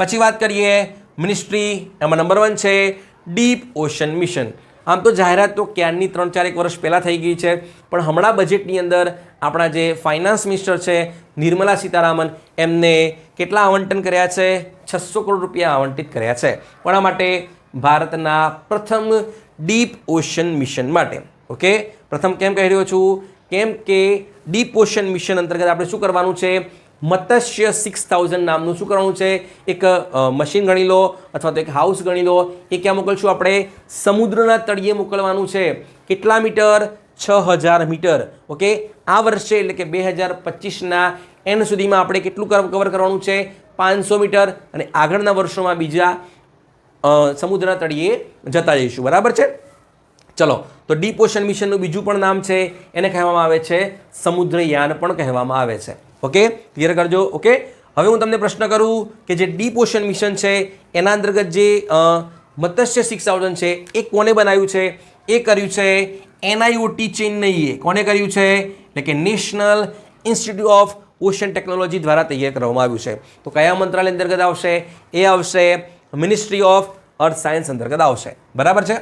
પછી વાત કરીએ મિનિસ્ટ્રી, એમાં નંબર 1 છે ડીપ ઓશન મિશન. આમ તો જાહેરાત તો ક્યારની 3-4 વર્ષ પહેલાં થઈ ગઈ છે, પણ હમણાં બજેટની અંદર આપણા જે ફાઇનાન્સ મિનિસ્ટર છે નિર્મલા સીતારામન, એમને કેટલા આવંટન કર્યા છે? 600 કરોડ રૂપિયા આવંટિત કર્યા છે. કોના માટે? ભારતના પ્રથમ ડીપ ઓશન મિશન માટે. ઓકે, પ્રથમ કેમ કહી રહ્યો છું? કેમ કે ડીપ ઓશન મિશન અંતર્ગત આપણે શું કરવાનું છે? મત્સ્ય 6000 નામનું શું કરવાનું છે? એક મશીન ગણી લો અથવા તો એક હાઉસ ગણી લો. એ ક્યાં મોકલશું આપણે? સમુદ્રના તળિયે મોકલવાનું છે. કેટલા મીટર? 6000 મીટર. ઓકે, આ વર્ષે એટલે કે 2025ના એન્ડ સુધીમાં આપણે કેટલું કવર કરવાનું છે? 500 મીટર. અને આગળના વર્ષોમાં બીજા સમુદ્રના તળિયે જતા જઈશું. બરાબર છે? ચલો, તો ડીપ ઓશન મિશનનું બીજું પણ નામ છે, એને કહેવામાં આવે છે સમુદ્રયાન પણ કહેવામાં આવે છે. ઓકે, ક્લિયર કરજો. ઓકે, હવે હું તમને પ્રશ્ન કરું કે જે ડીપ ઓશન મિશન છે એના અંતર્ગત જે મત્સ્ય 6000 છે એ કોને બનાવ્યું છે? એ કર્યું છે NIOT ચેન્નઈએ. કોને કર્યું છે? એટલે કે national institute of ocean technology દ્વારા તૈયાર કરવામાં આવ્યું છે. તો કયા મંત્રાલય અંતર્ગત આવશે? એ આવશે મિનિસ્ટ્રી ઓફ અર્થ સાયન્સ અંતર્ગત આવશે. બરાબર છે?